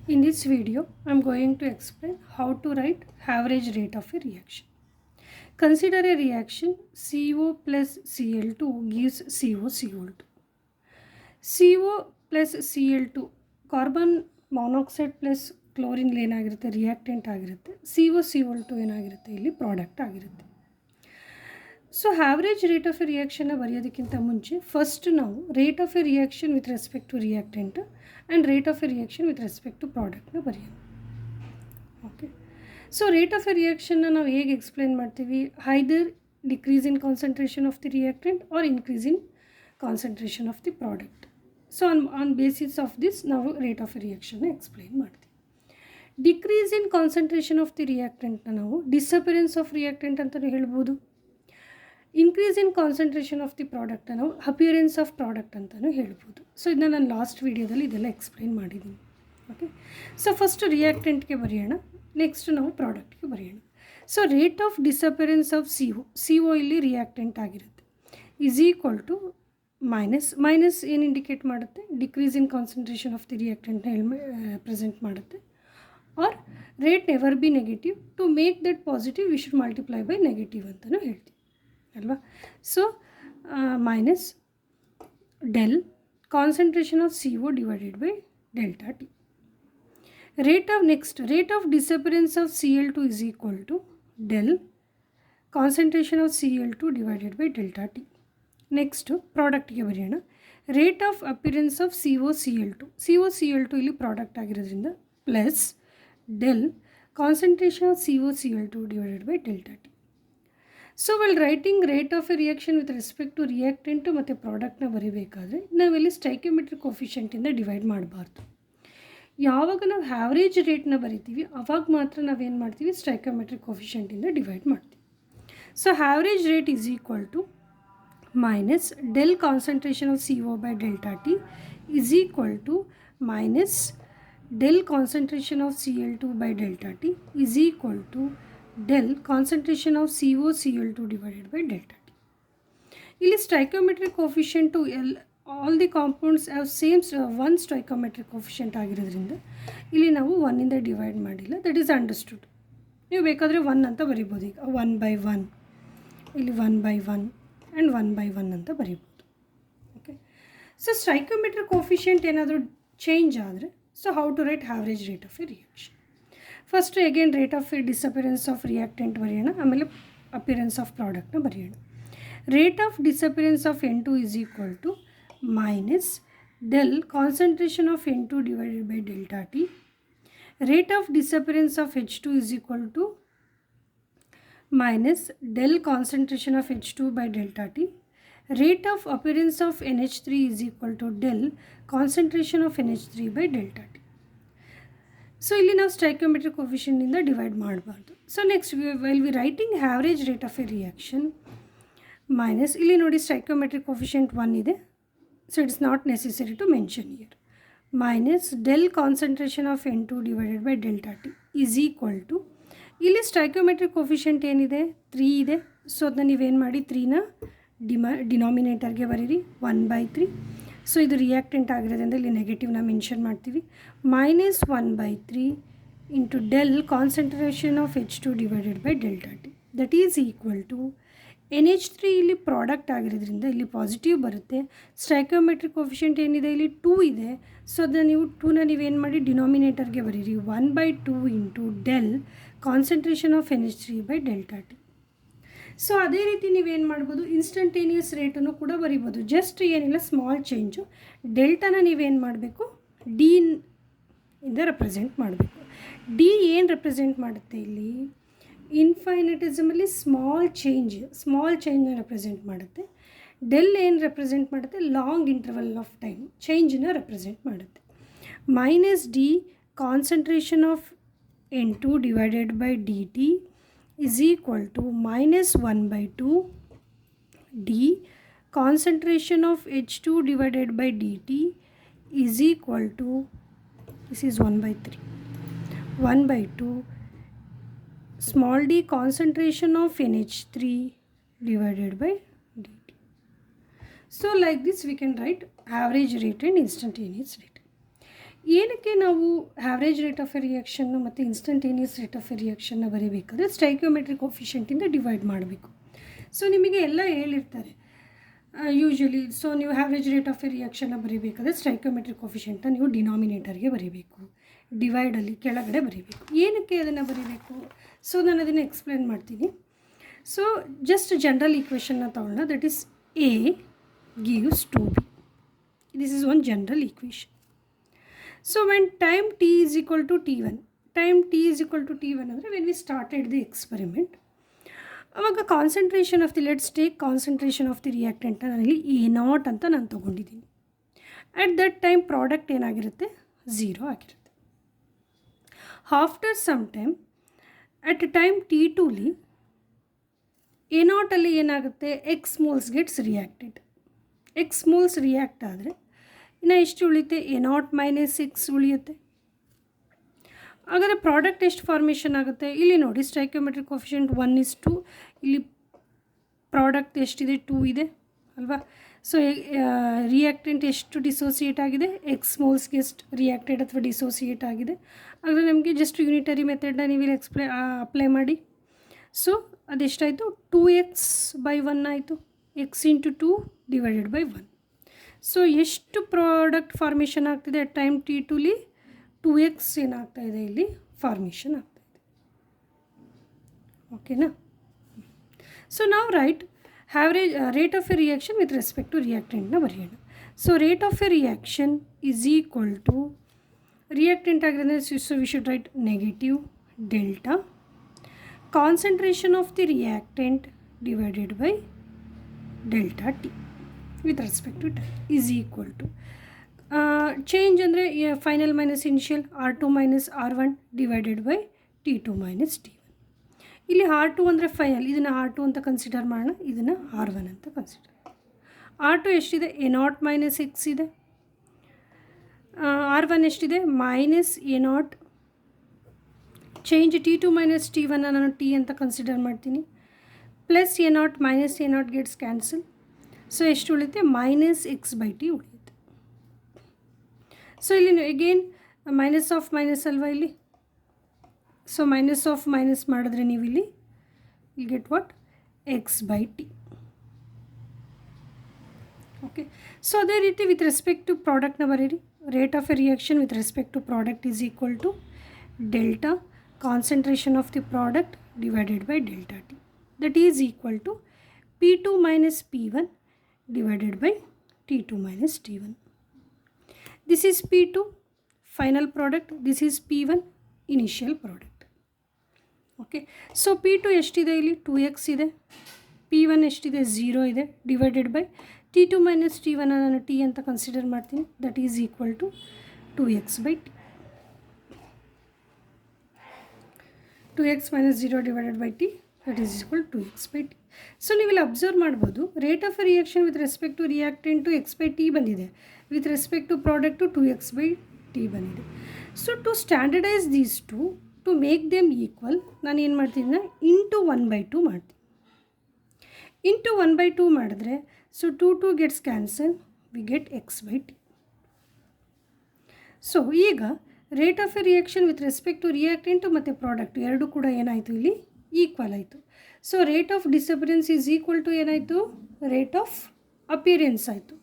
In this video, I am going to explain how to write average rate of a reaction. Consider a reaction CO plus Cl2 gives COCl2. CO plus Cl2 carbon monoxide plus chlorine ಏನಾಗಿರುತ್ತೆ reactant ಆಗಿರುತ್ತೆ COCl2 ಏನಾಗಿರುತ್ತೆ ಇಲ್ಲಿ product ಆಗಿರುತ್ತೆ. So average rate of a ರಿಯಾಕ್ಷನ್ನ ಬರೆಯೋದಕ್ಕಿಂತ ಮುಂಚೆ first ನಾವು rate of a reaction with respect to reactant and rate of a reaction with respect to ಪ್ರಾಡಕ್ಟ್ನ ಬರೆಯೋಣ. Okay, so rate of a ರಿಯಾಕ್ಷನ್ನ ನಾವು ಹೇಗೆ ಎಕ್ಸ್ಪ್ಲೇನ್ ಮಾಡ್ತೀವಿ? Either decrease in concentration of the reactant or increase in concentration of the product. So on basis of this ನಾವು rate of a ರಿಯಾಕ್ಷನ್ನ explain ಮಾಡ್ತೀವಿ. Decrease in concentration of the ರಿಯಾಕ್ಟೆಂಟ್ನ ನಾವು disappearance of reactant ಅಂತಲೂ ಹೇಳ್ಬೋದು. Increase in concentration of the product ನಾವು appearance of product ಅಂತಲೂ ಹೇಳ್ಬೋದು. ಸೊ ಇದನ್ನ ನಾನು ಲಾಸ್ಟ್ ವೀಡಿಯೋದಲ್ಲಿ ಇದೆಲ್ಲ ಎಕ್ಸ್ಪ್ಲೈನ್ ಮಾಡಿದ್ದೀನಿ. ಓಕೆ, ಸೊ ಫಸ್ಟ್ ರಿಯಾಕ್ಟೆಂಟ್ಗೆ ಬರೆಯೋಣ, ನೆಕ್ಸ್ಟ್ ನಾವು ಪ್ರಾಡಕ್ಟ್ಗೆ ಬರೆಯೋಣ. So rate of disappearance of CO ಇಲ್ಲಿ ರಿಯಾಕ್ಟೆಂಟ್ ಆಗಿರುತ್ತೆ ಈಸ್ ಈಕ್ವಲ್ ಟು ಮೈನಸ್ ಏನು ಇಂಡಿಕೇಟ್ ಮಾಡುತ್ತೆ? Decrease in concentration of the ರಿಯಾಕ್ಟೆಂಟ್ನ ಪ್ರೆಸೆಂಟ್ ಮಾಡುತ್ತೆ. Or rate never be negative, to make that positive we should multiply by negative ಅಂತಲೂ ಹೇಳ್ತೀವಿ ಅಲ್ವಾ. So minus del concentration of CO divided by delta T. Rate of disappearance of Cl2 is equal to del concentration of Cl2 divided by delta T. Next ಪ್ರಾಡಕ್ಟ್ಗೆ ಬರೆಯೋಣ. Rate of appearance of COCl2 ಇಲ್ಲಿ product ಆಗಿರೋದ್ರಿಂದ plus del concentration of COCl2 divided by delta T. So well writing rate of a reaction with respect to reactant ಮತ್ತು ಪ್ರಾಡಕ್ಟ್ನ ಬರೀಬೇಕಾದ್ರೆ ನಾವಿಲ್ಲಿ ಸ್ಟೈಕ್ಯೋಮೆಟ್ರಿಕ್ ಕೋಫಿಷಿಯೆಂಟಿಂದ divide ಮಾಡಬಾರ್ದು. ಯಾವಾಗ ನಾವು ಆ್ಯಾವ್ರೇಜ್ ರೇಟ್ನ ಬರಿತೀವಿ ಆವಾಗ ಮಾತ್ರ ನಾವೇನು ಮಾಡ್ತೀವಿ? ಸ್ಟೈಕ್ಯೋಮೆಟ್ರಿಕ್ ಕೋಫಿಷಿಯೆಂಟಿಂದ ಡಿವೈಡ್ ಮಾಡ್ತೀವಿ. So average rate is equal to minus del concentration of CO by delta T is equal to minus del concentration of Cl2 by delta T is equal to del concentration of COCl2 divided by delta T. ಇಲ್ಲಿ stoichiometric coefficient all the compounds have same one stoichiometric coefficient ಆಗಿರೋದ್ರಿಂದ ಇಲ್ಲಿ ನಾವು ಒನ್ನಿಂದ divide ಮಾಡಿಲ್ಲ, that is understood. ನೀವು ಬೇಕಾದರೆ 1 ಅಂತ ಬರಿಬೋದು. ಈಗ 1/1 ಇಲ್ಲಿ 1/1 ಆ್ಯಂಡ್ 1/1 ಅಂತ ಬರಿಬೋದು. ಓಕೆ, ಸೊ ಸ್ಟೈಕ್ಯೋಮೆಟ್ರಿಕ್ ಕೋಫಿಷಿಯೆಂಟ್ ಏನಾದರೂ ಚೇಂಜ್ ಆದರೆ so how to write average rate of a reaction? First again rate of disappearance of reactant ಬರೆಯೋಣ, ಆಮೇಲೆ ಅಪಿರೆನ್ಸ್ ಆಫ್ ಪ್ರಾಡಕ್ಟ್ನ ಬರೆಯೋಣ. Rate of disappearance of N2 is equal to minus del concentration of N2 divided by delta T. Rate of disappearance of H2 is equal to minus del concentration of H2 by delta T. Rate of appearance of NH3 is equal to del concentration of NH3 by delta T. So ಇಲ್ಲಿ ನಾವು stoichiometric ಕೋಫಿಷಿಯೆಂಟಿಂದ divide ಮಾಡಬಾರ್ದು. So next well we writing average rate of a reaction minus ಇಲ್ಲಿ ನೋಡಿ stoichiometric coefficient 1 ಇದೆ, so it's not necessary to mention here. Minus del concentration of N2 divided by delta T is equal to ಇಲ್ಲಿ stoichiometric ಕೋಫಿಷಿಯೆಂಟ್ ಏನಿದೆ 3 ಇದೆ. So ಅದನ್ನ ನೀವೇನು ಮಾಡಿ 3ನ ಡಿನಾಮಿನೇಟರ್ಗೆ ಬರೀರಿ 1/3. ಸೊ ಇದು ರಿಯಾಕ್ಟೆಂಟ್ ಆಗಿರೋದ್ರಿಂದ ಇಲ್ಲಿ ನೆಗೆಟಿವ್ನ ಮೆನ್ಷನ್ ಮಾಡ್ತೀವಿ. Minus 1/3 into del concentration of H2 divided by delta T that is equal to NH3 ಇಲ್ಲಿ ಪ್ರಾಡಕ್ಟ್ ಆಗಿರೋದ್ರಿಂದ ಇಲ್ಲಿ ಪಾಸಿಟಿವ್ ಬರುತ್ತೆ. ಸ್ಟೈಕ್ಯೋಮೆಟ್ರಿಕ್ ಕೋಫಿಷಿಯೆಂಟ್ ಏನಿದೆ ಇಲ್ಲಿ 2 ಇದೆ. ಸೊ ಅದನ್ನ ನೀವು 2ನ ನೀವೇನು ಮಾಡಿ ಡಿನಾಮಿನೇಟರ್ಗೆ ಬರೀರಿ 1/2 into del concentration of NH3 by delta T. So ಅದೇ ರೀತಿ ನೀವೇನು ಮಾಡ್ಬೋದು? ಇನ್ಸ್ಟಂಟೇನಿಯಸ್ ರೇಟನ್ನು ಕೂಡ ಬರಿಬೋದು. ಜಸ್ಟ್ ಏನಿಲ್ಲ, ಸ್ಮಾಲ್ ಚೇಂಜು. ಡೆಲ್ಟಾನ ನೀವೇನು ಮಾಡಬೇಕು? ಡಿ ಇಂದ ರೆಪ್ರೆಸೆಂಟ್ ಮಾಡಬೇಕು. ಡಿ ಏನು ರೆಪ್ರೆಸೆಂಟ್ ಮಾಡುತ್ತೆ ಇಲ್ಲಿ? ಇನ್ಫೈನಿಟಿಸಮಲ್ಲಿ ಸ್ಮಾಲ್ ಚೇಂಜ್ನ ರೆಪ್ರೆಸೆಂಟ್ ಮಾಡುತ್ತೆ. ಡೆಲ್ ಏನು ರೆಪ್ರೆಸೆಂಟ್ ಮಾಡುತ್ತೆ? ಲಾಂಗ್ ಇಂಟರ್ವಲ್ ಆಫ್ ಟೈಮ್ ಚೇಂಜನ್ನ ರೆಪ್ರೆಸೆಂಟ್ ಮಾಡುತ್ತೆ. Minus d concentration of N2 divided by d T is equal to minus 1/2 d concentration of H2 divided by dt is equal to, this is 1/3, 1/2 small d concentration of NH3 divided by dt. So like this we can write average rate and instantaneous rate. ಏನಕ್ಕೆ ನಾವು average rate of a ರಿಯಾಕ್ಷನ್ನು ಮತ್ತು instantaneous rate of a ರಿಯಾಕ್ಷನ್ನ ಬರೀಬೇಕಾದ್ರೆ stoichiometric ಕೋಫಿಷಿಯಂಟಿಂದ divide ಮಾಡಬೇಕು. So ನಿಮಗೆ ಎಲ್ಲ ಹೇಳಿರ್ತಾರೆ ಯೂಶ್ವಲಿ. ಸೊ ನೀವು ಆವ್ರೇಜ್ ರೇಟ್ ಆಫ್ ಎ ರಿಯಾಕ್ಷನ್ನ ಬರೀಬೇಕಾದ್ರೆ ಸ್ಟೈಕ್ಯೋಮೆಟ್ರಿಕ್ ಕೋಫಿಷಿಯಂಟ್ನ ನೀವು ಡಿನಾಮಿನೇಟರ್ಗೆ ಬರೀಬೇಕು, ಡಿವೈಡಲ್ಲಿ ಕೆಳಗಡೆ ಬರೀಬೇಕು. ಏನಕ್ಕೆ ಅದನ್ನು ಬರೀಬೇಕು? ಸೊ ನಾನು ಅದನ್ನು ಎಕ್ಸ್ಪ್ಲೇನ್ ಮಾಡ್ತೀನಿ. ಸೊ ಜಸ್ಟ್ ಜನರಲ್ ಈಕ್ವೇಷನ್ನ ತಗೊಳ್ಳೋಣ. That is A gives 2B. This is one general equation. So when time t is equal to t1, time t is equal to t1 ಅಂದರೆ when we started the experiment, ಆವಾಗ concentration of the let's take concentration of the ರಿಯಾಕ್ಟೆಂಟ್ನ ನಾನಿಲ್ಲಿ A0 ಅಂತ ನಾನು ತೊಗೊಂಡಿದ್ದೀನಿ. At that time product ಏನಾಗಿರುತ್ತೆ? 0 ಆಗಿರುತ್ತೆ. After some time at time T2ಲಿ A0 ಅಲ್ಲಿ ಏನಾಗುತ್ತೆ? X moles gets reacted. X moles react ಆದರೆ ಇನ್ನು ಎಷ್ಟು ಉಳಿಯುತ್ತೆ? A0 ಮೈನಸ್ ಎಕ್ಸ್ ಉಳಿಯುತ್ತೆ. ಹಾಗಾದರೆ ಪ್ರಾಡಕ್ಟ್ ಎಷ್ಟು ಫಾರ್ಮೇಷನ್ ಆಗುತ್ತೆ? ಇಲ್ಲಿ ನೋಡಿ, ಸ್ಟೈಕ್ಯೋಮೆಟ್ರಿಕ್ ಕೋಫಿಷಿಯಂಟ್ 1:2. ಇಲ್ಲಿ ಪ್ರಾಡಕ್ಟ್ ಎಷ್ಟಿದೆ? 2 ಇದೆ ಅಲ್ವಾ? ಸೊ ರಿಯಾಕ್ಟೆಂಟ್ ಎಷ್ಟು ಡಿಸೋಸಿಯೇಟ್ ಆಗಿದೆ? ಎಕ್ಸ್ ಮೋಲ್ಸ್ಗೆ ಎಷ್ಟು ರಿಯಾಕ್ಟೆಡ್ ಅಥವಾ ಡಿಸೋಸಿಯೇಟ್ ಆಗಿದೆ? ಹಾಗಾದರೆ ನಮಗೆ ಜಸ್ಟ್ ಯೂನಿಟರಿ ಮೆಥಡ್ನ ನೀವು ಇಲ್ಲಿ ಅಪ್ಲೈ ಮಾಡಿ. ಸೊ ಅದೆಷ್ಟಾಯಿತು? 2x/1 ಆಯಿತು. x into 2 divided by 1. So ಎಷ್ಟು ಪ್ರಾಡಕ್ಟ್ ಫಾರ್ಮೇಷನ್ ಆಗ್ತಿದೆ? ಟೈಮ್ T2ಲಿ 2x ಏನಾಗ್ತಾಯಿದೆ? ಇಲ್ಲಿ ಫಾರ್ಮೇಷನ್ ಆಗ್ತಾಯಿದೆ. ಓಕೆನಾ? ಸೊ ನಾವು write average rate of a reaction with respect to ರಿಯಾಕ್ಟೆಂಟ್ನ ಬರೆಯೋಣ. So rate of a reaction is equal to reactant ಆಗಿರೋದ್ರೆ so we should write negative delta concentration of the reactant divided by delta T with respect to time is equal to change ಅಂದರೆ final minus initial R2 minus R1 divided by T2 minus T1. ಇಲ್ಲಿ R2 ಅಂದರೆ final, ಇದನ್ನು R2 ಅಂತ consider ಮಾಡೋಣ, ಇದನ್ನು R1 ಅಂತ consider. R2 ಎಷ್ಟಿದೆ? A0 minus X ಇದೆ. R1 ಎಷ್ಟಿದೆ? Minus A0. Change T2 minus T1 ನಾನು T ಅಂತ ಕನ್ಸಿಡರ್ ಮಾಡ್ತೀನಿ. Plus A0 minus A0 gets cancel. So ಎಷ್ಟು ಉಳಿಯುತ್ತೆ? ಮೈನಸ್ x/T ಉಳಿಯುತ್ತೆ. ಸೊ ಇಲ್ಲಿ ಅಗೇನ್ ಮೈನಸ್ ಆಫ್ ಮೈನಸ್ ಅಲ್ವಾ ಇಲ್ಲಿ? ಸೊ ಮೈನಸ್ ಆಫ್ ಮೈನಸ್ ಮಾಡಿದ್ರೆ ನೀವು ಇಲ್ಲಿ get what? x/T. Okay. So ಅದೇ ರೀತಿ ವಿತ್ ರೆಸ್ಪೆಕ್ಟ್ ಟು ಪ್ರಾಡಕ್ಟ್ನ ಬರೀರಿ. Rate of a reaction with respect to product is equal to delta concentration of the product divided by delta T. That is equal to P2 minus P1 divided by T2 minus T1. This is P2 final product, this is P1 initial product. Okay, so P2 ಎಷ್ಟಿದೆ? ಇಲ್ಲಿ 2x ಇದೆ. P1 ಎಷ್ಟಿದೆ? 0 ಇದೆ. Divided by T2 minus T1 ನಾನು T ಅಂತ consider ಮಾಡ್ತೀನಿ. That is equal to 2x/T. 2x minus 0 divided by T that is equal 2x/T. So ನೀವಿಲ್ಲಿ observe ಮಾಡ್ಬೋದು, rate of a reaction with respect to reactant x/T ಬಂದಿದೆ, with respect to product 2x/T ಬಂದಿದೆ. So to standardise these to make them equal ನಾನು ಏನು ಮಾಡ್ತೀನಿ? Into 1/2 ಮಾಡ್ತೀನಿ. Into 1/2 ಮಾಡಿದ್ರೆ so 2 gets cancel, we get x/T. So ಈಗ rate of a reaction with respect to reactant ಮತ್ತು product ಎರಡೂ ಕೂಡ ಏನಾಯಿತು? ಇಲ್ಲಿ ಈಕ್ವಲ್ ಆಯಿತು. So rate of disappearance is equal to ಏನಾಯಿತು? ರೇಟ್ ಆಫ್ ಅಪಿಯರೆನ್ಸ್ ಆಯಿತು.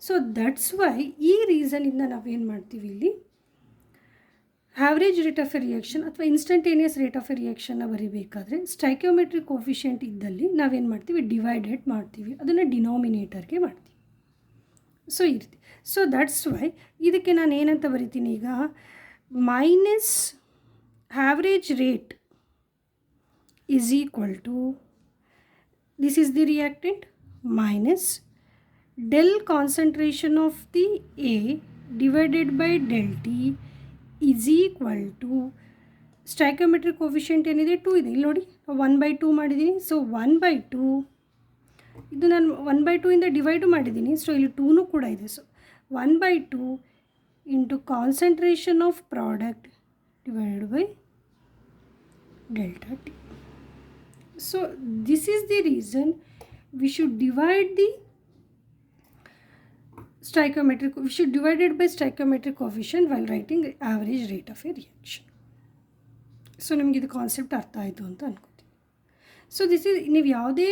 ಸೊ ದಟ್ಸ್ ವೈ ಈ ರೀಸನಿಂದ ನಾವೇನು ಮಾಡ್ತೀವಿ? ಇಲ್ಲಿ average rate of a reaction ಅಥವಾ ಇನ್ಸ್ಟಂಟೇನಿಯಸ್ ರೇಟ್ ಆಫ್ ಎ ರಿಯಾಕ್ಷನ್ನ ಬರೀಬೇಕಾದ್ರೆ ಸ್ಟೈಕ್ಯೋಮೆಟ್ರಿಕ್ ಕೋಫಿಷಿಯಂಟ್ ಇದ್ದಲ್ಲಿ ನಾವೇನು ಮಾಡ್ತೀವಿ? ಡಿವೈಡೆಡ್ ಮಾಡ್ತೀವಿ, ಅದನ್ನು ಡಿನಾಮಿನೇಟರ್ಗೆ ಮಾಡ್ತೀವಿ. ಸೊ ಈ ರೀತಿ. ಸೊ ದಟ್ಸ್ ವೈ ಇದಕ್ಕೆ ನಾನು ಏನಂತ ಬರಿತೀನಿ ಈಗ? Minus average rate is equal to, this is the reactant, minus del concentration of the A divided by del T is equal to stoichiometric coefficient ಏನಿದೆ? 2 ಇದೆ. ಇಲ್ಲಿ ನೋಡಿ 1/2 ಮಾಡಿದ್ದೀನಿ. ಸೊ 1/2 ಇದು ನಾನು 1/2 ಇಂದ ಡಿವೈಡು ಮಾಡಿದ್ದೀನಿ. ಸೊ ಇಲ್ಲಿ 2 ಕೂಡ ಇದೆ. So 1/2 into concentration of product divided by delta T. So this is the reason we should divide the stoichiometric we should divided by stoichiometric coefficient while writing average rate of a reaction. So ನಿಮ್ಗೆ ಇದು concept ಅರ್ಥ ಆಯಿತು ಅಂತ ಅನ್ಕೋತೀನಿ. So this is, ನೀವು ಯಾವುದೇ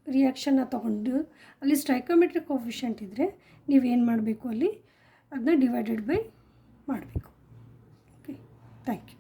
ರಿಯಾಕ್ಷನ್ನ ತೊಗೊಂಡು ಅಲ್ಲಿ ಸ್ಟೈಕೋಮೆಟ್ರಿಕ್ ಕೋಫಿಷಿಯಂಟ್ ಇದ್ದರೆ ನೀವೇನು ಮಾಡಬೇಕು, ಅಲ್ಲಿ ಅದನ್ನ ಡಿವೈಡೆಡ್ ಬೈ ಮಾಡಬೇಕು. Okay, thank you.